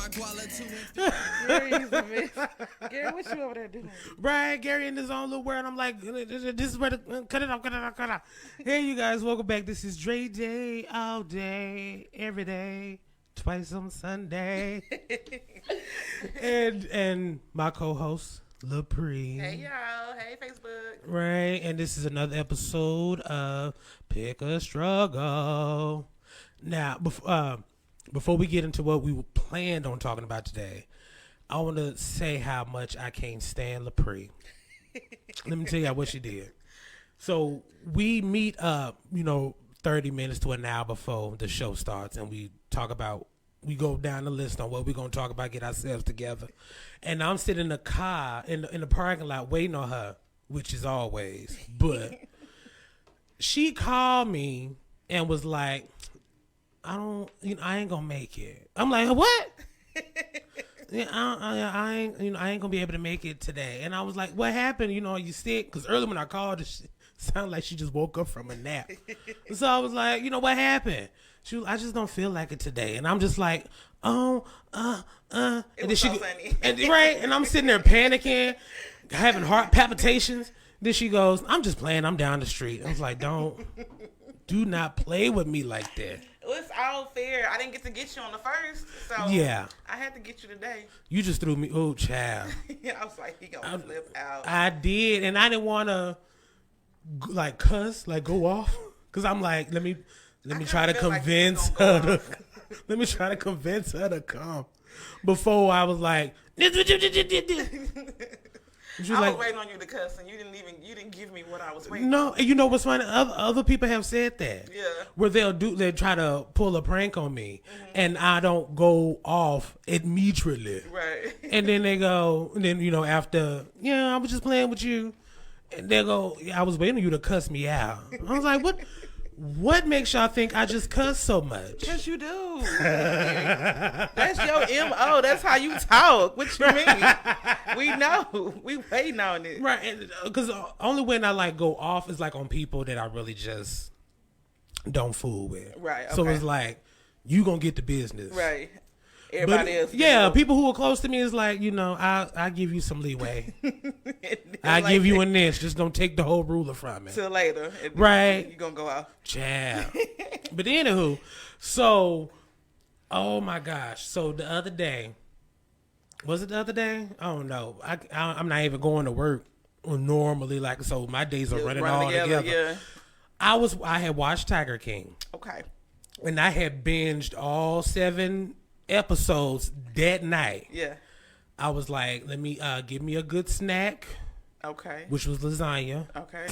my quality. Gary's a mess. Gary, what you over there doing? Right, Gary in his own little world. I'm like, this is where the cut it off. Hey, you guys, welcome back. This is Dre Day, all day, every day, twice on Sunday, and my co-host LaPree. Hey y'all, hey Facebook. Right, and this is another episode of Pick a Struggle. Now, before we get into what we planned on talking about today, I want to say how much I can't stand LaPree. Let me tell you what she did. So we meet up, 30 minutes to an hour before the show starts, and we go down the list on what we're going to talk about, get ourselves together. And I'm sitting in the car, in the parking lot, waiting on her, which is always. But she called me and was like, I ain't going to make it. I'm like, what? Yeah, I ain't gonna be able to make it today. And I was like, what happened? Are you sick? Because earlier when I called her, she sounded like she just woke up from a nap. So I was like, what happened? She was, I just don't feel like it today. And I'm just like, and It was so funny. And I'm sitting there panicking, having heart palpitations. Then she goes, I'm just playing. I'm down the street. I was like, do not play with me like that. It's all fair. I didn't get to get you on the first, so Yeah. I had to get you today. You just threw me, oh, child. Yeah, I was like, he gonna flip out. I did, and I didn't want to cuss, go off, because I'm like, let me try to convince her to. Let me try to convince her to come. Before I was like, I was waiting on you to cuss, and you didn't give me what I was waiting. No, and you know what's funny? Other people have said that. Yeah. Where they try to pull a prank on me, and I don't go off immediately. Right. And then they go, and then after, I was just playing with you, and they go, I was waiting on you to cuss me out. I was like, what? What makes y'all think I just cuss so much? Yes, you do. That's your MO. That's how you talk. What you mean? We know. We waiting on it. Right, because only when I go off is on people that I really just don't fool with. Right. Okay. So it's you gonna get the business. Right. Everybody else. Yeah, people who are close to me is I give you some leeway. I give you an inch. Just don't take the whole ruler from it. Till later. Right. You're going to go out. Child. But anywho, so, oh my gosh. So the other day, was it the other day? I don't know. I'm not even going to work normally. So my days are running all together. Yeah. I had watched Tiger King. Okay. And I had binged all 7 episodes that night. Yeah. I was like, let me give me a good snack. Okay. Which was lasagna. Okay.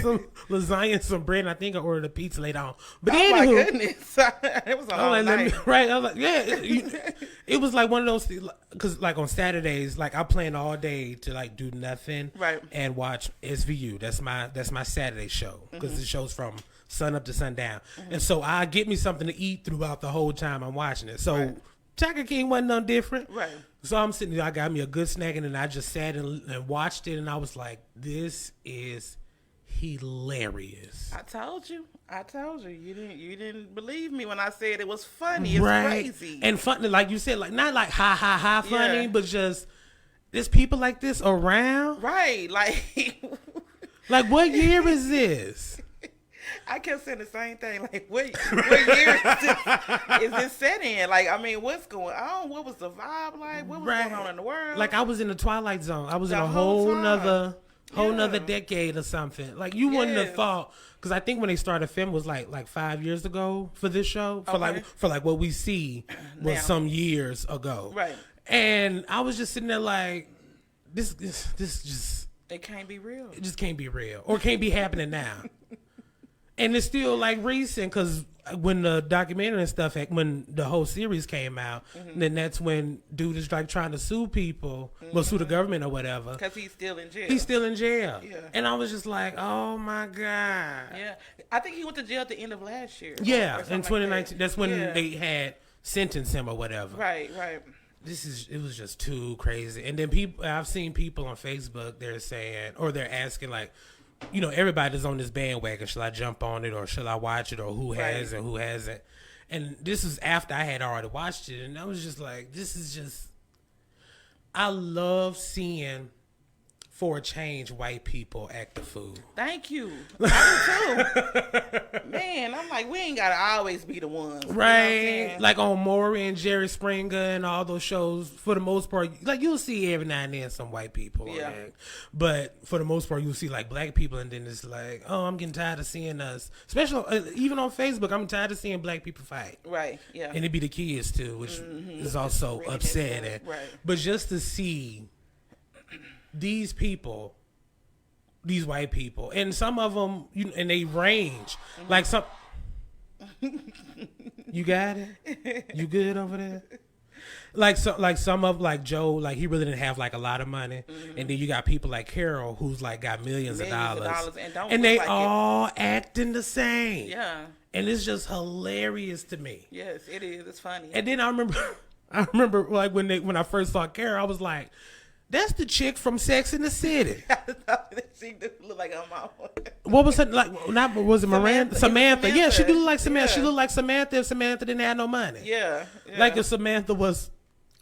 Some lasagna and some bread. And I think I ordered a pizza later on. But oh anywho, my goodness. It was a whole night. Right. I was like, yeah. It was one of those, because on Saturdays, I plan all day to do nothing. Right. And watch SVU. That's my Saturday show. Because it shows from sun up to sundown. And so I get me something to eat throughout the whole time I'm watching it. So right. Tiger King wasn't no different. Right. So I'm sitting there, I got me a good snack, and then I just sat and watched it, and I was like, this is hilarious. I told you. You didn't believe me when I said it was funny. It's right. crazy. And funny, like you said, not ha ha ha funny, but just there's people like this around. Right. What year is this? I kept saying the same thing. What year is this set in? What's going on? What was the vibe like? What was going on in the world? I was in the Twilight Zone. I was in a whole nother decade or something. You wouldn't have thought, because I think when they started filming was like 5 years ago for this show. For what we see was now. Some years ago. Right. And I was just sitting there this just, it can't be real. It just can't be real, or can't be happening now. And it's still recent, because when the documentary and stuff, when the whole series came out, then that's when dude is trying to sue people, sue the government or whatever. Because he's still in jail. He's still in jail. Yeah. And I was just like, oh my God. Yeah. I think he went to jail at the end of last year. Yeah, in 2019. That's when they had sentenced him or whatever. Right. It was just too crazy. And then I've seen people on Facebook, they're saying, or they're asking everybody's on this bandwagon. Shall I jump on it, or shall I watch it, or who has and who hasn't? And this is after I had already watched it, and I was just like, this is just. I love seeing, for a change, white people act the fool. Thank you. I do too. Man, I'm like, we ain't gotta always be the ones. Right. Like on Maury and Jerry Springer and all those shows, for the most part, like you'll see every now and then some white people. Yeah. But for the most part, you'll see like black people, and then it's like, oh, I'm getting tired of seeing us. Especially, even on Facebook, I'm tired of seeing black people fight. Right, yeah. And it be the kids too, which is also upsetting. Right. But just to see these people, these white people, and some of them, and they range like some. You got it. You good over there? Like some of like Joe, like he really didn't have like a lot of money, and then you got people like Carol who's like got millions of dollars, and they like all acting the same. Yeah, and it's just hilarious to me. Yes, it is. It's funny. And then I remember like when I first saw Carol, I was like, that's the chick from Sex in the City. She do look like her mama. What was it like? Not was it Miranda? Samantha. Yeah, she do look like Samantha. Yeah. She looked like Samantha if Samantha didn't have no money. Yeah. Like if Samantha was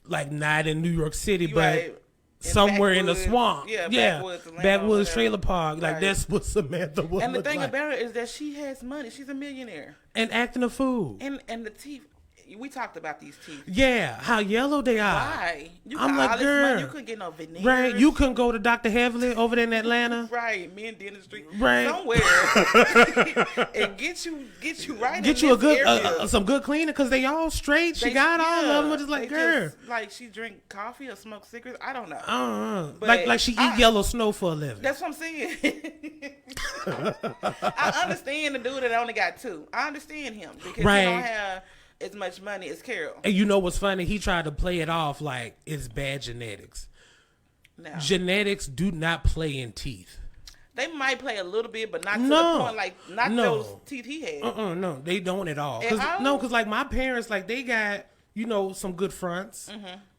like not in New York City, but right. somewhere in the swamp. Yeah. Backwoods trailer park. Like that's what Samantha was. And the thing about it is that she has money. She's a millionaire. And acting a fool. And the teeth. We talked about these teeth. Yeah, how yellow they are. Why? I'm like, girl, you couldn't get no veneers. Right, you couldn't go to Dr. Heavily over there in Atlanta. Right, men dentistry. Right, somewhere, and get you right. Get you a good some good cleaner because they all straight. She got all of them. But it's like, girl, like she drink coffee or smoke cigarettes. I don't know. Like she eat yellow snow for a living. That's what I'm saying. I understand the dude that only got two. I understand him because he don't have as much money as Carol. And you know what's funny? He tried to play it off like it's bad genetics. No. Genetics do not play in teeth. They might play a little bit, but not to the point like those teeth he had. No, they don't at all. Because like my parents, like they got some good fronts,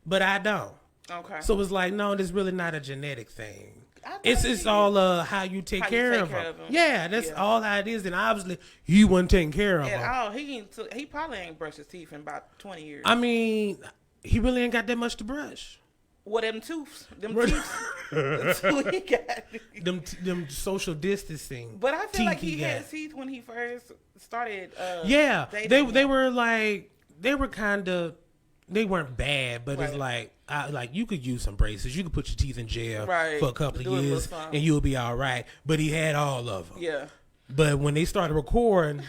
but I don't. Okay. So it's like no, there's really not a genetic thing. It's all how you take care of them. Yeah, that's all how it is. And obviously, he wasn't taking care of them. He probably ain't brushed his teeth in about 20 years. I mean, he really ain't got that much to brush. What them teeth? That's what he got. Them social distancing. But I feel like he had teeth when he first started. They were like kind of. They weren't bad, but it's like you could use some braces. You could put your teeth in jail for a couple of years, and you'll be all right. But he had all of them. Yeah. But when they started recording,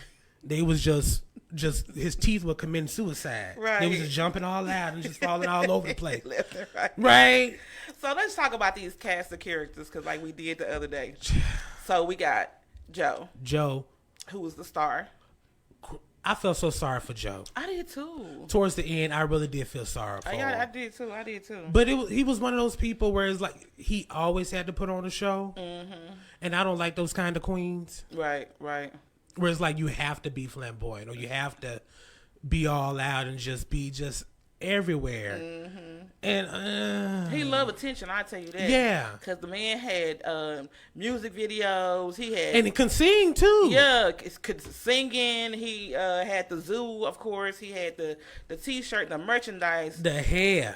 they was just his teeth were committing suicide. Right. They was just jumping all out and just falling all over the place. Left and right. Right. So let's talk about these cast of characters because like we did the other day. So we got Joe. Who was the star. I felt so sorry for Joe. I did too. Towards the end, I really did feel sorry for him. I did too. But he was one of those people where it's like he always had to put on a show. Mm-hmm. And I don't like those kind of queens. Right. Where it's like you have to be flamboyant or you have to be all out and just be just everywhere. Mm-hmm. And he loved attention, I tell you that. Yeah, because the man had music videos. He had and he can sing too. Yeah, singing. He had the zoo, of course. He had the T-shirt, the merchandise, the hair,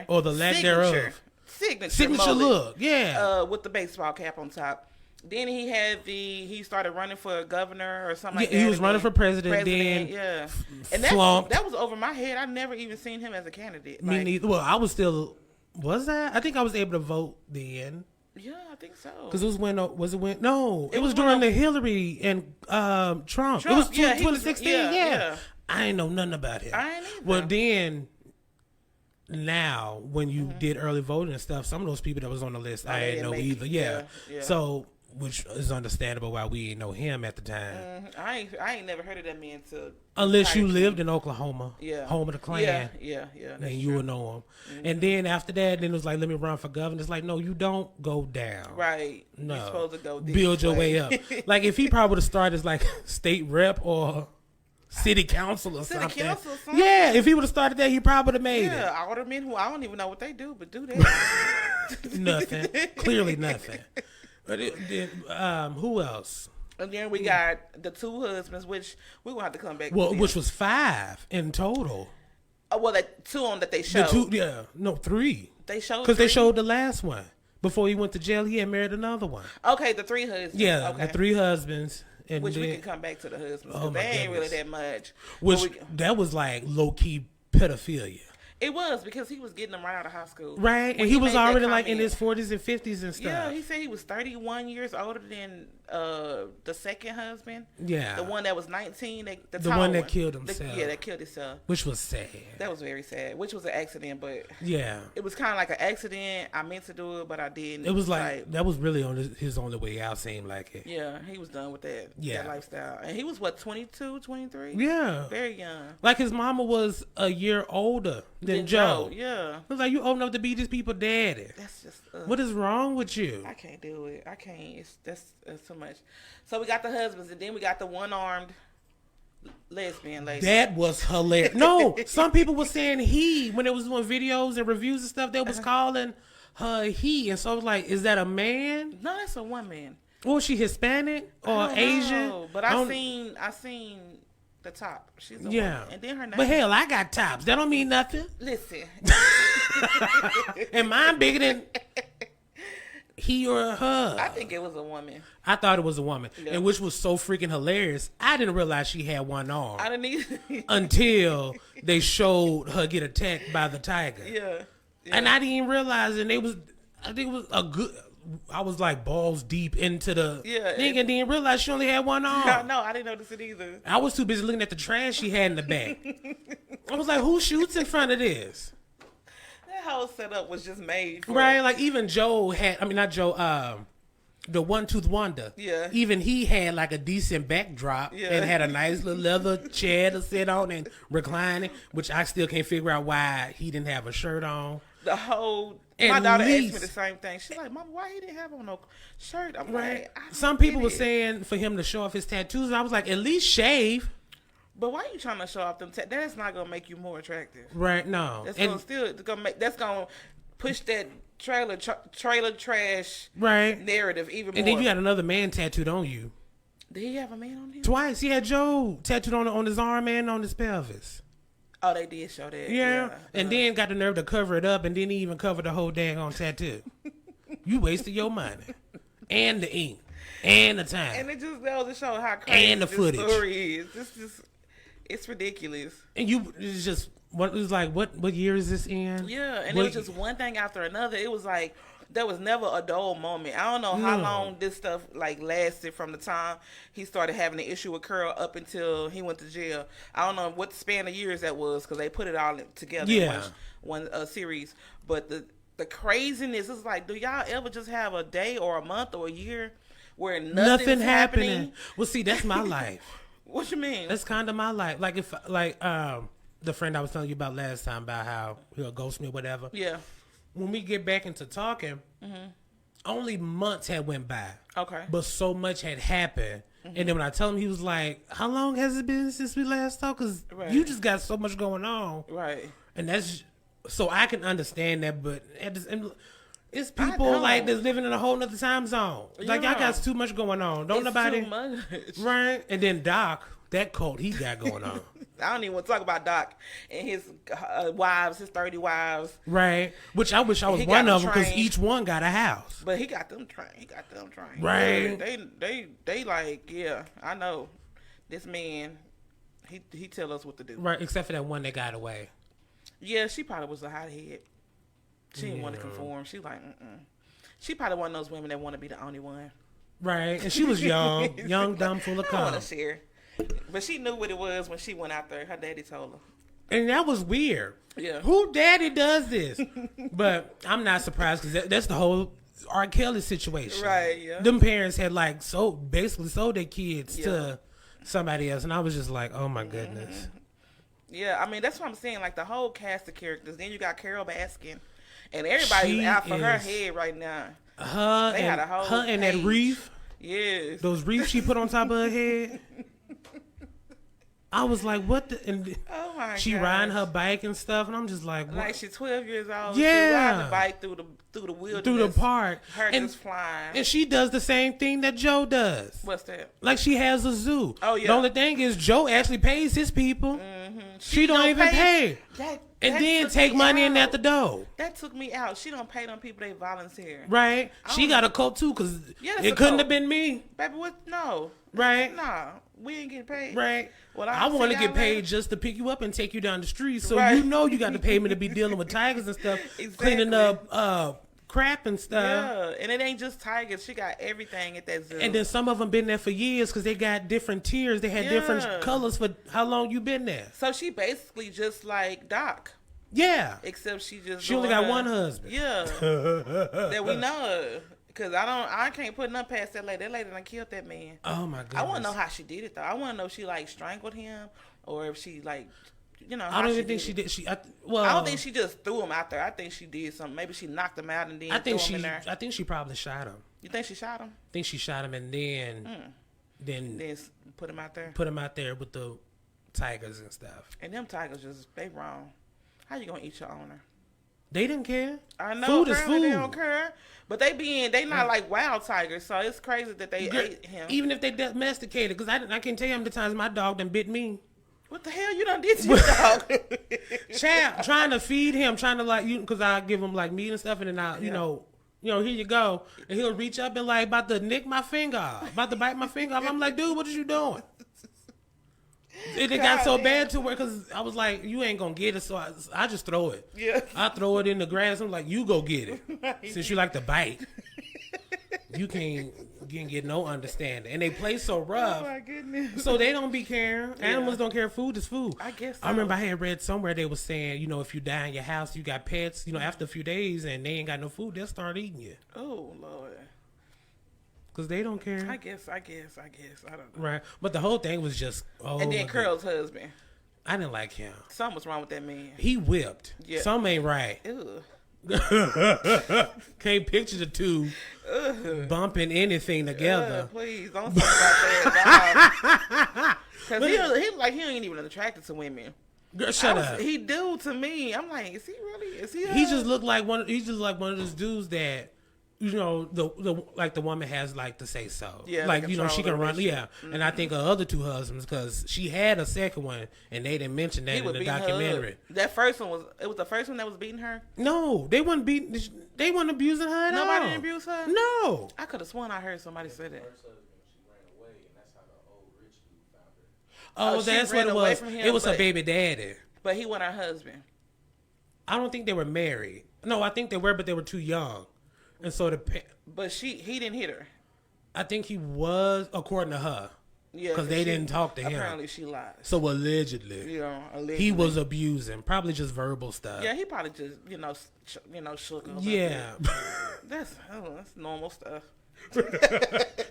or the lack thereof. Signature look. Yeah, with the baseball cap on top. Then he started running for governor or something like that. He was running for president then. Yeah. And that was over my head. I never even seen him as a candidate. Me neither. Well, I was still, was that? I think I was able to vote then. Yeah, I think so. Because it was no, it was during the Hillary and Trump. It was 2016. Yeah. I ain't know nothing about him. I ain't either. Well, then now when you did early voting and stuff, some of those people that was on the list, I didn't know either. Yeah. So, which is understandable why we didn't know him at the time. I ain't never heard of that man unless you lived in Oklahoma, yeah, home of the Klan. Yeah. Then you would know him. Mm-hmm. And then after that, then it was like, let me run for governor. It's like, no, you don't go down. Right. No. You're supposed to go build your way up. Like if he probably would have started as like state rep or city council or something. Yeah, if he would have started there, he probably would have made it. Yeah, aldermen who I don't even know what they do, but do that. Nothing. Clearly nothing. But who else? And then we got the 2 husbands, which we're gonna have to come back. Well, to them. which was 5 in total. Well, that 2 on that they showed. The 2, yeah, no, 3. They showed Because they 3? showed the last one before he went to jail. He had married another one. Okay, the 3 husbands. Yeah, okay. the 3 husbands. And Which then, we can come back to the husbands. Oh, They my ain't really goodness. that much. which But that was like low key pedophilia. it was because he was getting them right out of high school. Right, When and he was made that already like in comment. his 40s and 50s and stuff. Yeah, he said he was 31 years older than the second husband. Yeah. The one that was 19. The The one that tall killed himself. Yeah, that killed himself. Which was sad. That was very sad. Which was an accident, but Yeah. it was kind of like an accident. I meant to do it, but I didn't. It was like that was really on his only way out, seemed like it. yeah, he was done with that. Yeah. That lifestyle. And he was what, 22, 23? Yeah. Very young. Like his mama was a year older than Joe. Yeah. It was like, you old enough to be these people daddy. That's just. What is wrong with you? I can't do it. I can't. That's too much. So we got the husbands, and then we got the one-armed lesbian lady. That was hilarious. No, some people were saying he, when it was doing videos and reviews and stuff, they was calling her he. And so I was like, is that a man? No, that's a woman. Or was she Hispanic or I don't Asian? know, but I I don't- seen the top. She's a Yeah. woman. And then her name. But hell, I got tops. That don't mean nothing. Listen. And mine bigger than he or her. I think it was a woman. I thought it was a woman, Yeah. and which was so freaking hilarious. I didn't realize she had one arm I didn't either. until they showed her get attacked by the tiger. yeah. And I didn't even realize, and I think it was a good. I was like balls deep into the Yeah, thing, and didn't realize she only had one arm. No, I didn't notice it either. I was too busy looking at the trash she had in the back. I was like, who shoots in front of this? That whole setup was just made for Right, like even Joe had. I mean, not Joe. The One Tooth Wonder. Yeah. Even he had like a decent backdrop Yeah. and had a nice little leather chair to sit on and reclining, which I still can't figure out why he didn't have a shirt on. the whole. At My daughter asked me least- the same thing. She's like, "Mama, why he didn't have on no shirt?" I'm Right. like, I don't Some people get were it. saying for him to show off his tattoos. And I was like, at least shave. But why are you trying to show off them? That's not gonna make you more attractive. Right? No. That's And- gonna still it's gonna make. That's gonna push that trailer trash right. narrative even more. And then you got another man tattooed on you. Did he have a man on him? Twice. He had Joe tattooed on his arm and on his pelvis. Oh, they did show that. Yeah. And then got the nerve to cover it up and didn't even cover the whole dang on tattoo. You wasted your money. And the ink. And the time. And it just goes to show how crazy And the this footage. story is. This just, it's ridiculous. And it's just, what it was like, what year is this in? Yeah, and What- it was just one thing after another. It was like there was never a dull moment. I don't know how No. long this stuff like lasted from the time he started having an issue with Curl up until he went to jail. I don't know what span of years that was because they put it all together Yeah. in one series. But the craziness is like, do y'all ever just have a day or a month or a year where nothing happening? Well, see, that's my life. What you mean? That's kind of my life. Like if the friend I was telling you about last time about how he'll ghost me or whatever. Yeah. When we get back into talking, only months had went by, Okay. but so much had happened. And then when I tell him, he was like, "How long has it been since we last talked? Because Right. you just got so much going on." Right. And that's so I can understand that, but it's people don't. like that's living in a whole nother time zone. Like y'all got Yeah. too much going on. Don't It's nobody too much. right? And then Doc, that cult he got going on. I don't even want to talk about Doc and his wives, his 30 wives. Right. Which I wish I was He one got of them because trained. each one got a house. But he got them trained. Right. They like, yeah, I know. This man, he tell us what to do. Right. Except for that one that got away. Yeah, she probably was a hothead. She didn't want to conform. She like, She probably one of those women that want to be the only one. Right. And she was young, dumb, full of I don't want cum. to share. But she knew what it was when she went out there. Her daddy told her. And that was weird. Yeah. Who daddy does this? But I'm not surprised because that's the whole R. Kelly situation. Right, yeah. Them parents had basically sold their kids Yeah. to somebody else. And I was just like, oh my goodness. Mm-hmm. Yeah, I mean, that's what I'm saying. Like, the whole cast of characters. Then you got Carol Baskin. And everybody's She out for her is- head right now. Her They had and, a whole her and that page. wreath, Yes. those wreaths she put on top of her head. I was like, what the? And Oh, my She gosh. riding her bike and stuff, and I'm just like, what? Like she's 12 years old. Yeah. She riding the bike through the wilderness. Through the park. Her and, just flying. and she does the same thing that Joe does. What's that? Like she has a zoo. Oh, yeah. The only thing is Joe actually pays his people. Mm-hmm. She don't even pay. And That then took take me money in out. at the door. That took me out. She don't pay them people they volunteer. Right? She don't- got a cult too, because Yeah, that's it a couldn't cult. have been me. Baby, what? No. Right? Nah. We ain't getting paid. Right. Well, I I'll want to see get y'all paid later. just to pick you up and take you down the street. So Right. you know you got to pay me to be dealing with tigers and stuff, cleaning Exactly. up crap and stuff. Yeah, and it ain't just tigers. She got everything at that zoo. And then some of them been there for years because they got different tiers. They had Yeah. different colors for how long you been there. So she basically just like Doc, Yeah. except she just She only doing got her- one husband. Yeah, that we know of. Cause I can't put nothing past that lady. That lady done killed that man. Oh my goodness. I want to know how she did it though. I want to know if she like strangled him or if she like, I how don't even think she did. Well, I don't think she just threw him out there. I think she did something. Maybe she knocked him out and then I think threw him in there. I think she probably shot him. You think she shot him? I think she shot him and then Then put him out there. put him out there with the tigers and stuff. And them tigers they wrong. How you gonna eat your owner? They didn't care. I know Food is apparently food. they don't care, but they not like wild tigers, so it's crazy that they ate him. Even if they domesticated, because I can tell you how many times my dog done bit me. What the hell you done did to your dog? Child, trying to feed him, trying to like because I give him like meat and stuff, and then I, here you go, and he'll reach up and like about to nick my finger off, about to bite my finger off. I'm like, dude, what are you doing? It got so bad to where, because I was like, you ain't gonna get it, so I just throw it. Yeah. I throw it in the grass. I'm like, you go get it, since you like to bite. You can't get no understanding, and they play so rough. Oh my goodness. So they don't be caring. Animals don't care. Food is food. I guess so. I remember I had read somewhere they were saying, if you die in your house, you got pets, after a few days and they ain't got no food, they'll start eating you. Oh Lord. Because they don't care. I guess. I don't know. Right. But the whole thing was just, And then my Curl's husband. God. I didn't like him. Something was wrong with that man. He whipped. Yeah. Something ain't right. Ew. Can't picture the two bumping anything together. Please don't talk about that. Because he ain't even attracted to women. Girl, shut up. He do to me. I'm like, is he really? Is he? He just looked like one. He's just like one of those dudes that, the woman has like to say so. Yeah, like the she can control run. of that Yeah, and I think her other two husbands, because she had a second one, and they didn't mention that He in was the beating her documentary. up. That first one was the first one that was beating her. No, they weren't beating. They weren't abusing her at all. Nobody didn't abuse her. No. I could have sworn I heard somebody say that. Oh, she that's what ran it away was. from him, It was her but- baby daddy. But he wasn't her husband. I don't think they were married. No, I think they were, but they were too young, and so But he didn't hit her. I think he was, according to her. Yeah, Because they didn't talk to him. Apparently she lies. So allegedly. Allegedly. He was abusing, probably just verbal stuff. Yeah, he probably just shook her. Yeah. That's normal stuff.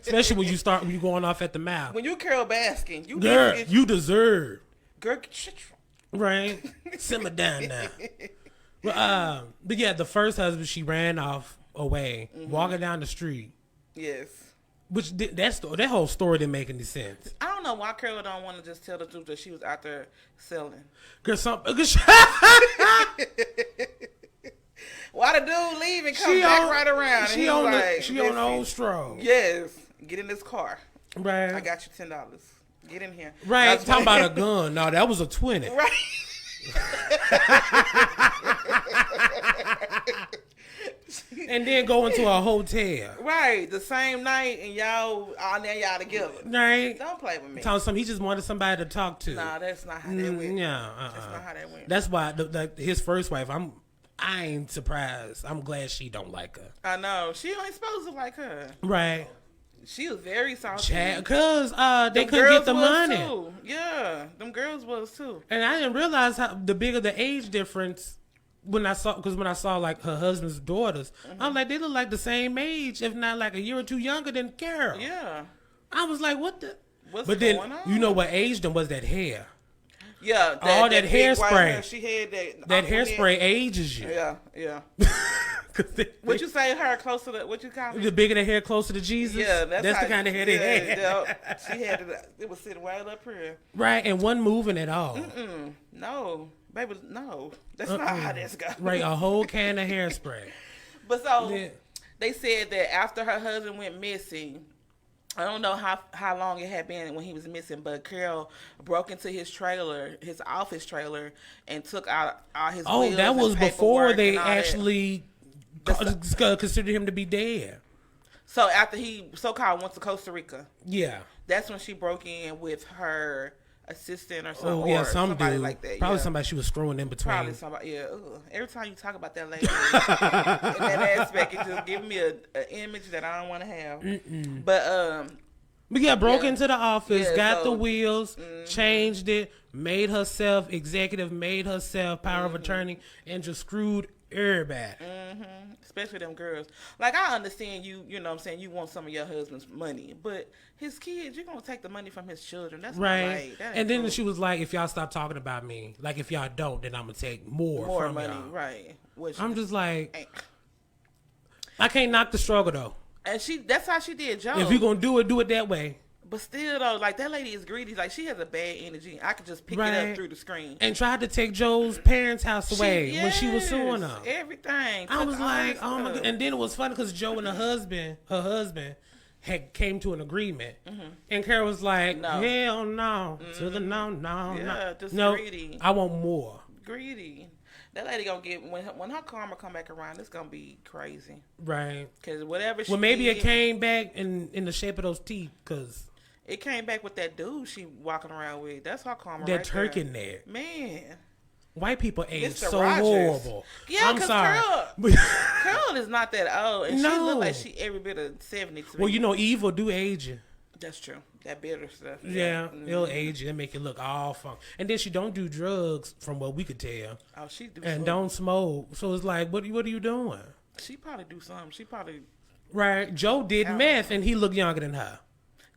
Especially when you going off at the mouth. When you Carol Baskin, you Girl, get you deserve. girl, shit. Right? Simmer down now. But yeah, the first husband, she ran off away, walking down the street. Yes. Which that whole story didn't make any sense. I don't know why Carol don't want to just tell the truth that she was out there selling. Girl, Why the dude leave and come back right around? And She he on was the like, she on the "Listen, old stroll. Yes, get in this car. Right. I got you $10. Get in here. Right. That's Talking what- about a gun. No, that was a 20. Right. And then go into a hotel. Right. The same night, and y'all together. Right. Don't play with me. Telling some he just wanted somebody to talk to. Nah, that's not how that went. Yeah. That's not how that went. That's why his first wife. I ain't surprised. I'm glad she don't like her. I know. She ain't supposed to like her. Right. She was very salty. Cause they Them couldn't girls get the was money. Too. Yeah, them girls was too. And I didn't realize how the bigger the age difference when I saw like her husband's daughters, I'm like, they look like the same age, if not like a year or two younger than Carol. Yeah. I was like, what the? What's But then going on? you know what aged them was that hair. Yeah. All that big white hairspray. hair, she had That aqua hairspray hair. ages you. Yeah. 'Cause What you say? Her close to the what you call it? the bigger the hair, closer to Jesus. Yeah, that's the kind of hair they had. She had it. It was sitting right up here. Right, and wasn't moving at all. No, baby, no. That's not how this goes. Right, a whole can of hairspray. But so Yeah. they said that after her husband went missing, I don't know how long it had been when he was missing, but Carol broke into his trailer, his office trailer, and took out all his wills That was and before paperwork they and all that. actually considered him to be dead. So after he so-called went to Costa Rica, Yeah. that's when she broke in with her assistant or something. Oh yeah, or some somebody dude. like that. Probably yeah. somebody she was screwing in between. Probably somebody. Yeah. Ugh. Every time you talk about that lady, in that aspect, it just gives me an image that I don't want to have. But yeah, broke Yeah. into the office, Yeah, got so- the wheels, changed it, made herself executive, made herself power of attorney, and just screwed everybody. especially them girls. Like, I understand you know what I'm saying, you want some of your husband's money, but his kids, you're going to take the money from his children. That's not Right. right. That ain't And then cool. she was like, if y'all stop talking about me, like if y'all don't, then I'm going to take more from money, y'all. right. Which I'm just like, ain't- I can't knock the struggle though. and that's how she did Joe. If you're going to do it that way. But still, though, like, that lady is greedy. Like, she has a bad energy. I could just pick it Right. up through the screen. And tried to take Joe's parents' house away when she was suing yes, her. Everything. I was Took all like, this oh my stuff. god! And then it was funny because Joe and her husband, had came to an agreement, and Carol was like, No. hell no, to the no, Yeah, no, just no, greedy. I want more. Greedy. That lady gonna get, when her karma come back around, it's gonna be crazy. Right. Because whatever she Well, maybe did, it came back in the shape of those teeth because it came back with that dude she walking around with. That's her karma that right turkey there. neck. Man. White people age Mr. so Rogers. horrible. Yeah, I'm 'cause sorry. Carol is not that old. And she No. look like she every bit of 70 to me. Well, you know, evil do age you. That's true. That bitter stuff. Yeah, it'll age you and make you look all fun. And then she don't do drugs, from what we could tell, Oh, she do and something. don't smoke. So it's like, what are you doing? She probably do something. She probably... Right? Joe did meth, and he looked younger than her.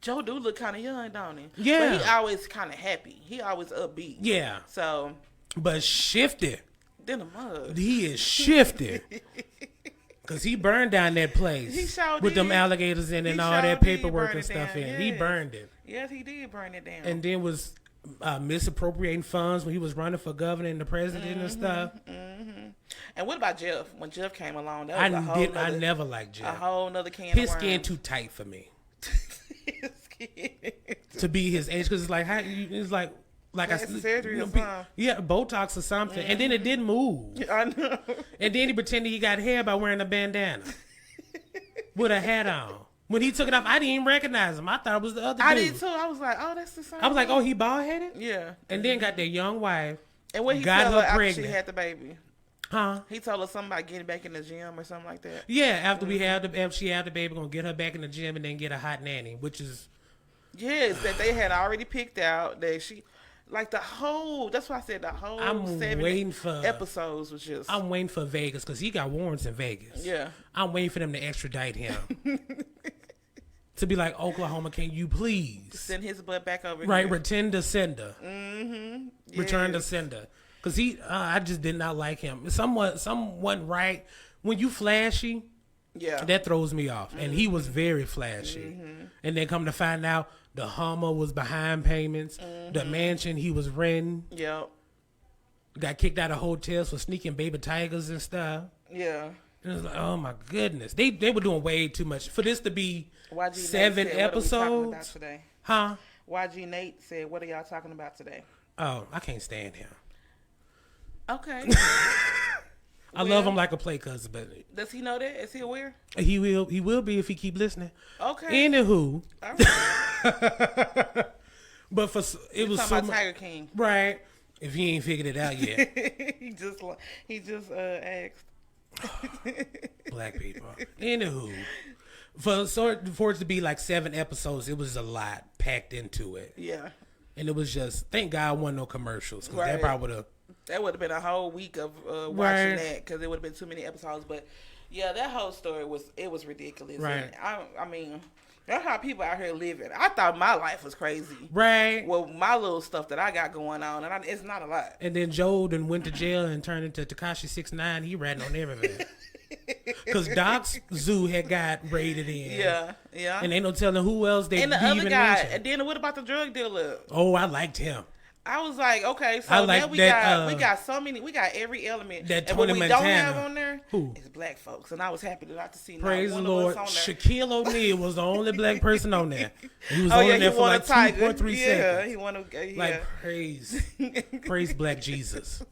Joe do look kind of young, don't he? Yeah. But he always kind of happy. He always upbeat. Yeah, So, but shifted. then a mug. He is shifted. Cause he burned down that place He sure with them did. alligators in and He all sure that did paperwork burn and it stuff down, in. He yes. burned it, Yes, he did burn it down. and then was misappropriating funds when he was running for governor and the president and stuff. And what about Jeff? When Jeff came along, that was a whole I nother, never liked a Jeff. whole nother can His of skin worms. too tight for me His skin. to be his age. Cause it's like it's like Plastic surgery or be- something. yeah, Botox or something, and then it didn't move. I know. And then he pretended he got hair by wearing a bandana with a hat on. When he took it off, I didn't even recognize him. I thought it was the other I dude. did too. I was like, oh, that's the same. I was like, oh, he bald headed? yeah. And then got their young wife. And what he got tell her her after pregnant. she had the baby? Huh? He told her something about getting back in the gym or something like that. Yeah, after after she had the baby, gonna get her back in the gym and then get a hot nanny, which is Yes, that they had already picked out that she, like the whole. That's why I said the whole I'm 7 waiting for- episodes was just. I'm waiting for Vegas because he got warrants in Vegas. Yeah. I'm waiting for them to extradite him. To be like, Oklahoma, can you please Send his butt back over right here. return to sender, return to Yes. sender? Because I just did not like him. Someone right when you flashy, Yeah. that throws me off. And he was very flashy. And then come to find out, the Hummer was behind payments. The mansion he was renting Yep. got kicked out of hotels for sneaking baby tigers and stuff. Yeah. And it was like, oh my goodness, they were doing way too much for this to be YG 7 Nate said, what are we talking about episodes, today? huh? YG Nate said, "What are y'all talking about today?" Oh, I can't stand him. Okay. I love him like a play cousin, but Does he know that? Is he aware? he will be if he keep listening. Okay. Anywho, All right. but for it was Talking so about much, Tiger King. right. If he ain't figured it out yet, he just asked. black people. Anywho, for it to be like 7 episodes, it was a lot packed into it, Yeah. and it was just thank God wasn't no commercials because that Right. probably would have. That would have been a whole week of watching Right. that because it would have been too many episodes. But yeah, that whole story was ridiculous. Right. And I mean, that's how people out here living. I thought my life was crazy. Right. Well, my little stuff that I got going on, and it's not a lot. And then Joe then went to jail and turned into Tekashi 6ix9ine. He ratting on everything. Because Doc's zoo had got raided in. Yeah, yeah. And ain't no telling who else they And the he other even guy. mentioned. And then what about the drug dealer? Oh, I liked him. I was like, okay, I so like now we that, got so many, we got every element. that And what Tony we don't Montana. have on there Who? is black folks, and I was happy not to see not Praise the one Lord. of us on there. Shaquille O'Neal was the only black person on there. He was Oh only yeah, he there for won a like tiger. 2.3 Yeah, seconds. he won a yeah. Like praise Black Jesus.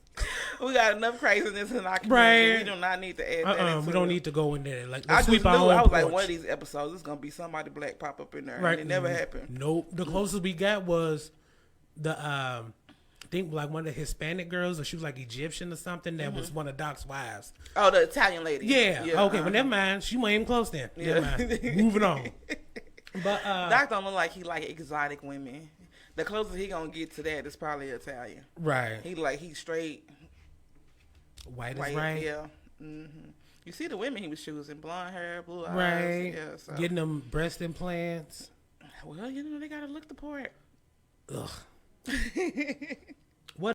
We got enough craziness in our community. Right. We do not need to add that into We don't it. need to go in there. Like I let's just sweep knew, our own I was porch. like, one of these episodes, it's gonna be somebody black pop up in there. Right. And it never happened. Nope. The closest we got was the I think like one of the Hispanic girls, or she was like Egyptian or something. That was one of Doc's wives. Oh, the Italian lady. Yeah. Okay. Well, never mind. She wasn't even close then. Never mind. Moving on. But Doc don't look like he like exotic women. The closest he gonna get to that is probably Italian. right. He's straight White is white. right. Yeah. You see the women he was choosing: blonde hair, blue eyes. Right. Yeah. So. Getting them breast implants. Well, they gotta look the part. Ugh.